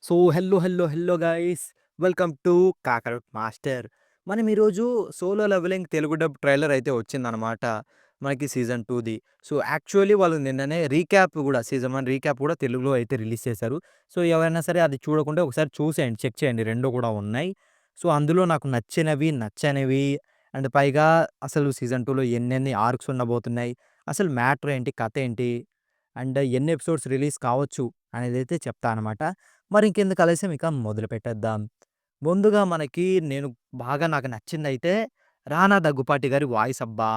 Hello guys. Welcome to Kakarot master. మనం ఈరోజు 'solo leveling' Telugu dub trailer అయితే వచ్చిందనమాట. మనకి సీజన్ 2ది. సో, యాక్చువల్లీ వాళ్ళు నిన్ననే రీక్యాప్ గూడా సీజన్ 1 రీక్యాప్ గూడా తెలుగులో అయితే రిలీజ్ చేశారు. సో, ఎవరైనా సరే అది చూడకుంటే ఒకసారి చూసేయండి. చెక్ చేయండి. 2 కూడా ఉన్నాయి. సో, అందులో నాకు నచ్చినవి, నచ్చనివి అండ్ పైగా అసలు సీజన్ 2లో ఎన్నెన్ని ఆర్క్స్ ఉండబోతున్నాయి, అసలు మ్యాటర్ ఏంటి, కథ ఏంటి అండ్ ఎన్ని ఎపిసోడ్స్ రిలీజ్ కావచ్చు అనేదైతే చెప్తా అనమాట. మరి ఇంకెందుకు ఆలస్యం ఇక మొదలుపెట్టేద్దాం. ముందుగా మనకి నాకు నచ్చిందయితే 'రానా దగ్గుపాటి' గారి వాయిస్ అబ్బా!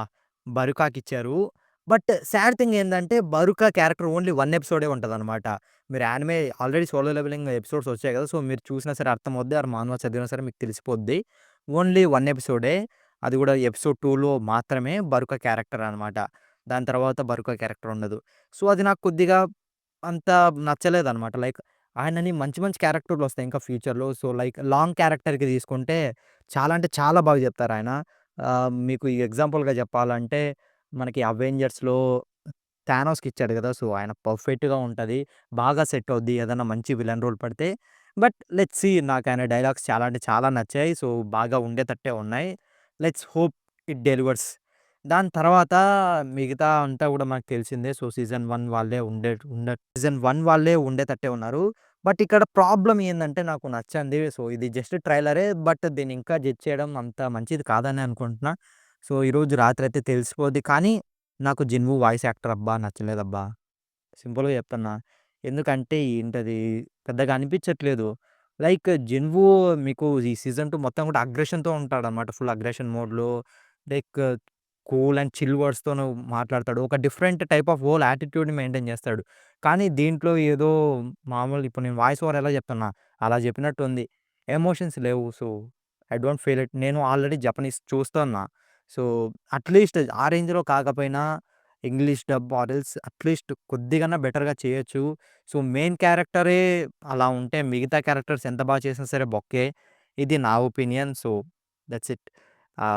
'బరుకాకిచ్చారు.' బట్ సాడ్ థింగ్ ఏందంటే 'బరుకా' క్యారెక్టర్ ఓన్లీ 1 ఎపిసోడే ఉంటదనమాట. మీరు anime already 'Solo Leveling' episodes వచ్చాయి కదా! సో, మీరు చూసినా సరే అర్థమవుద్ది. ఆర్ మాన్హవా చదివినా సరే మీకు తెలిసిపోద్ది. ఓన్లీ 1 ఎపిసోడే. అది కూడా ఎపిసోడ్ 2లో మాత్రమే 'బరుకా' క్యారెక్టర్ అనమాట. దాని తర్వాత 'బరుకా' క్యారెక్టర్ ఉండదు. సో, అది నాకు కొద్దిగా అంత నచ్చలేదనమాట. లైక్ ఆయనని మంచి మంచి క్యారెక్టర్‌లొస్తాయి ఇంకా ఫ్యూచర్‌లో. సో, లైక్ లాంగ్ క్యారెక్టర్‌కి తీసుకుంటే చాలా అంటే చాలా బాగా చెప్తారాయన. మీకు ఎగ్జాంపుల్‌గా చెప్పాలంటే మనకి 'అవెంజర్స్‌లో' థానోస్‌కి ఇచ్చాడు కదా! సో, ఆయన పర్ఫెక్ట్‌గా ఉంటది. బాగా సెట్ అవుద్ది ఏదన్నా మంచి విలన్ రోల్ పడితే. బట్ లెట్స్ సీ, నాకు ఆయన డైలాగ్స్ చాలా అంటే చాలా నచ్చాయి. సో, బాగా ఉండేటట్టే ఉన్నాయి. Let's hope it delivers. దాని తర్వాత మిగతా అంతా కూడా మనకు తెలిసిందే. సో, సీజన్ 1 వాళ్ళే ఉండేటట్టే ఉన్నారు. బట్ ఇక్కడ ప్రాబ్లమ్ ఏందంటే నాకు నచ్చంది. సో, ఇది జస్ట్ ట్రైలరే. బట్ దీన్ని ఇంకా జడ్జ్ చేయడం అంత మంచిది కాదని అనుకుంటున్నా. సో, ఈరోజు రాత్రయితే తెలిసిపోద్ది. కానీ నాకు 'జిన్‌వూ' వాయిస్ యాక్టర్ అబ్బా! నచ్చలేదబ్బా! సింపుల్‌గా చెప్తున్నా. ఎందుకంటే ఏంటది పెద్దగా అనిపించట్లేదు. లైక్ 'జిన్‌వూ' మీకు ఈ సీజన్ 2 మొత్తం కూడా అగ్రెషన్‌తో ఉంటాడన్నమాట. ఫుల్ అగ్రెషన్ మోడ్‌లో లైక్ కూల్ అండ్ చిల్ వర్డ్స్‌తోను మాట్లాడతాడు. ఒక డిఫరెంట్ టైప్ ఆఫ్ హోల్ యాటిట్యూడ్‌ని మెయింటైన్ చేస్తాడు. కానీ దీంట్లో ఏదో మామూలు ఇప్పుడు నేను వాయిస్ ఓవర్ ఎలా చెప్తున్నా, అలా చెప్పినట్టుంది. ఎమోషన్స్ లేవు. So, I don't feel it. నేను ఆల్రెడీ జపనీస్ చూస్తున్నా. సో, అట్‌లీస్ట్ ఆ రేంజ్‌లో కాకపోయినా English dub or else at least కొద్దిగన్నా బెటర్‌గా చేయొచ్చు. సో, మెయిన్ క్యారెక్టరే అలా ఉంటే మిగతా క్యారెక్టర్స్ ఎంత బాగా చేసినా సరే బొక్కే. ఇది నా ఒపీనియన్. So, that's it.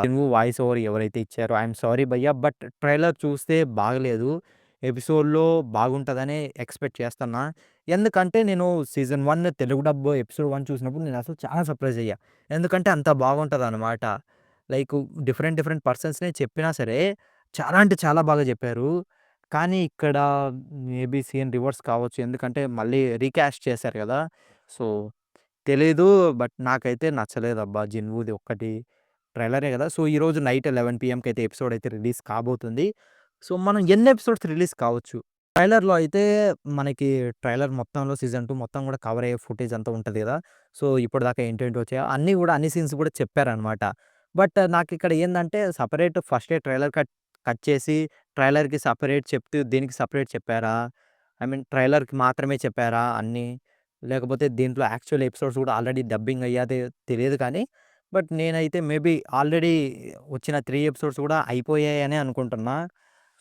నువ్వు వాయిస్ ఓవర్ ఎవరైతే ఇచ్చారో ఐయామ్ సారీ భయ్యా! బట్ ట్రైలర్ చూస్తే బాగలేదు. ఎపిసోడ్‌లో బాగుంటదనే ఎక్స్‌పెక్ట్ చేస్తున్నా. ఎందుకంటే నేను సీజన్ 1 తెలుగు డబ్ ఎపిసోడ్ 1 చూసినప్పుడు నేను అసలు చాలా సర్ప్రైజ్ అయ్యా. ఎందుకంటే అంత బాగుంటదనమాట. లైక్ డిఫరెంట్ డిఫరెంట్ పర్సన్స్‌నే చెప్పినా సరే చాలా అంటే చాలా బాగా చెప్పారు. కానీ ఇక్కడ మేబీ సీన్ రివర్స్ కావచ్చు. ఎందుకంటే మళ్ళీ రీకాస్ట్ చేశారు గదా! సో, తెలీదు. బట్ నాకైతే నచ్చలేదబ్బా! 'జిన్‌వూ'ది ఒక్కటి. ట్రైలరే గదా! సో, ఈరోజు నైట్ 11 పీఎంకైతే ఎపిసోడ్ అయితే రిలీజ్ కాబోతుంది. సో, మనం ఎన్ని ఎపిసోడ్స్ రిలీజ్ కావచ్చు. ట్రైలర్‌లో అయితే మనకి ట్రైలర్ మొత్తంలో సీజన్ 2 మొత్తం గూడా కవర్ అయ్యే ఫుటేజ్ అంతా ఉంటది గదా! సో, ఇప్పటిదాకా ఏంటేంటి వచ్చాయో అన్నీ గూడా అన్ని సీన్స్ గూడా చెప్పారనమాట. బట్ నాకిక్కడ ఏందంటే సెపరేట్ ఫస్టే ట్రైలర్ కట్ కట్ చేసి ట్రైలర్‌కి సెపరేట్ చెప్తూ దీనికి సెపరేట్ చెప్పారా? ఐ మీన్ ట్రైలర్‌కి మాత్రమే చెప్పారా అన్నీ? లేకపోతే దీంట్లో యాక్చువల్ ఎపిసోడ్స్ గూడా ఆల్రెడీ డబ్బింగ్ అయ్యాదో తెలీదు కానీ, బట్ నేనైతే మేబీ ఆల్రెడీ వచ్చిన 3 ఎపిసోడ్స్ గూడా అయిపోయాయనే అనుకుంటున్నా.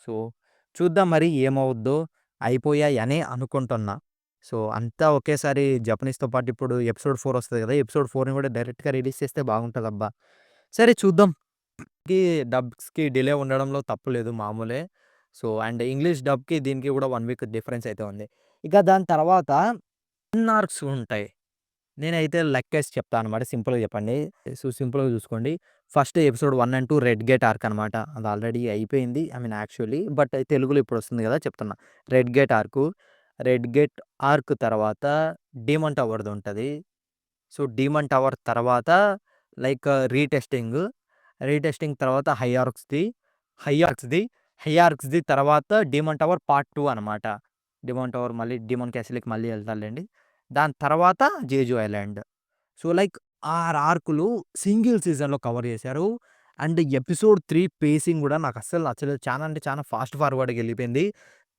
సో, చూద్దాం మరి ఏమవుద్దో. అయిపోయాయనే అనుకుంటున్నా. సో, అంతా ఒకేసారి జపనీస్‌తో పాటు ఇప్పుడు ఎపిసోడ్ 4 వస్తది గదా! ఎపిసోడ్ 4ని గూడా డైరెక్ట్‌గా రిలీజ్ చేస్తే బాగుంటదబ్బా! సరే చూద్దాం. డబ్స్‌కి డిలే ఉండడంలో తప్పు లేదు మామూలే. సో, అండ్ ఇంగ్లీష్ డబ్‌కి దీనికి గూడా 1 వీక్ డిఫరెన్స్ అయితే ఉంది. ఇక దాని తర్వాత ఆర్క్స్ ఉంటాయి. నేనైతే లెక్కేసి చెప్తా అనమాట. సింపుల్‌గా చెప్పండి. సో, సింపుల్‌గా చూసుకోండి. First episode 1 and 2 red gate arc అనమాట. అది ఆల్రెడీ అయిపోయింది. ఐ మీన్ యాక్చువల్లీ బట్ తెలుగులో ఇప్పుడు వస్తుంది కదా! చెప్తున్నా. Red gate arc. Red gate arc తర్వాత డీమన్ టవర్‌ది ఉంటది. సో, డీమన్ టవర్ తర్వాత లైక్ రీటెస్టింగ్. రీటెస్టింగ్ తర్వాత హై ఆర్క్స్‌ది. హై ఆర్క్స్‌ది తర్వాత డీమన్ టవర్ పార్ట్ 2 అనమాట. డీమన్ టవర్ మళ్ళీ డీమన్ క్యాసిల్‌కి మళ్ళీ ఎళ్తారులెండి. దాని తర్వాత జేజు ఐలాండ్. సో, లైక్ 6 ఆర్కులు సింగిల్ సీజన్‌లో కవర్ చేశారు. అండ్ ఎపిసోడ్ 3 పేసింగ్ గూడా నాకస్సలు నచ్చలేదు. చానా అంటే చానా ఫాస్ట్ ఫార్వర్డ్‌గా ఎళ్ళిపోయింది.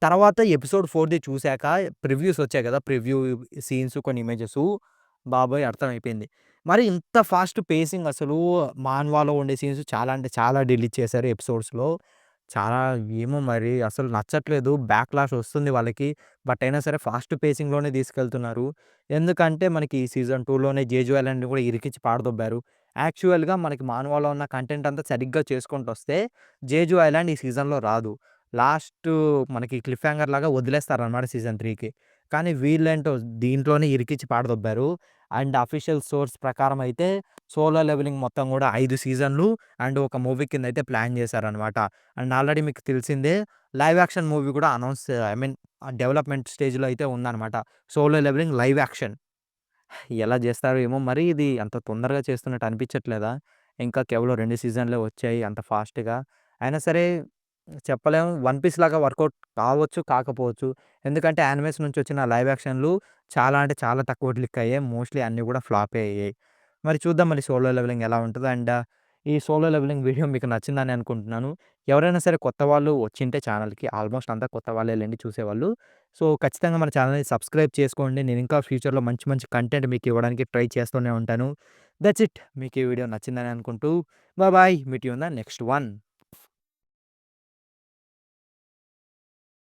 తర్వాత ఎపిసోడ్ 4ది చూసాక ప్రివ్యూస్ వచ్చాయి గదా! ప్రివ్యూ సీన్స్ కొన్ని ఇమేజెసు బాబోయ్! అర్థమైపోయింది. మరి ఇంత ఫాస్ట్ పేసింగ్ అసలు మాన్వాలో ఉండే సీన్స్ చాలా అంటే చాలా డిలీట్ చేశారు ఎపిసోడ్స్‌లో. చాలా ఏమో మరి అసలు నచ్చట్లేదు. బ్యాక్‌లాష్ వస్తుంది వాళ్ళకి. బట్ అయినా సరే ఫాస్ట్ పేసింగ్‌లోనే తీసుకెళ్తున్నారు. ఎందుకంటే మనకి సీజన్ 2లోనే జేజు ఐలాండ్‌ని కూడా ఇరికించి పాడదొబ్బారు. యాక్చువల్‌గా మనకి మాన్వాలో ఉన్న కంటెంట్ అంతా సరిగ్గా చేసుకుంటొస్తే జేజు ఐలాండ్ ఈ సీజన్‌లో రాదు. లాస్టు మనకి క్లిఫ్ హ్యాంగర్ లాగా వదిలేస్తారనమాట సీజన్ 3కి. కానీ వీళ్ళేంటో దీంట్లోనే ఇరికిచ్చి పాడదొబ్బారు. అండ్ అఫీషియల్ సోర్స్ ప్రకారం అయితే 'సోలో లెవెలింగ్' మొత్తం గూడా 5 సీజన్‌లు అండ్ ఒక మూవీ కిందయితే ప్లాన్ జేశారనమాట. అండ్ ఆల్రెడీ మీకు తెలిసిందే లైవ్ యాక్షన్ మూవీ గూడా ఐ మీన్ డెవలప్‌మెంట్ స్టేజ్‌లో అయితే ఉందనమాట. 'Solo Leveling' live action. ఎలా జేస్తారో ఏమో! మరి ఇది అంత తొందరగా చేస్తున్నట్టు అనిపిచ్చట్లేదా? ఇంకా కేవలం 2 సీజన్‌లే వచ్చాయి అంత ఫాస్ట్‌గా. అయినా సరే చెప్పలేము. 'వన్ పీస్' లాగా వర్కౌట్ కావచ్చు, కాకపోవచ్చు. ఎందుకంటే యానిమేస్ నుంచి వచ్చిన లైవ్ యాక్షన్‌లు చాలా అంటే చాలా తక్కువ క్లిక్ అయ్యాయి. మోస్ట్‌లీ అన్నీ గూడా ఫ్లాపే అయ్యాయి. మరి చూద్దాం మరి 'సోలో లెవెలింగ్' ఎలా ఉంటదో. అండ్ ఈ 'సోలో లెవెలింగ్' వీడియో మీకు నచ్చిందని అనుకుంటున్నాను. ఎవరైనా సరే కొత్త వాళ్ళు వచ్చింటే ఛానల్‌కి ఆల్మోస్ట్ అంతా కొత్త వాళ్ళేలెండి చూసేవాళ్ళు. సో, ఖచ్చితంగా మన ఛానల్‌ని సబ్స్క్రైబ్ చేసుకోండి. నేను ఇంకా ఫ్యూచర్‌లో మంచి మంచి కంటెంట్ మీకు ఇవ్వడానికి ట్రై చేస్తూనే ఉంటాను. That's it. మీకు ఈ వీడియో నచ్చిందని అనుకుంటూ bye bye. Meet you in the next one.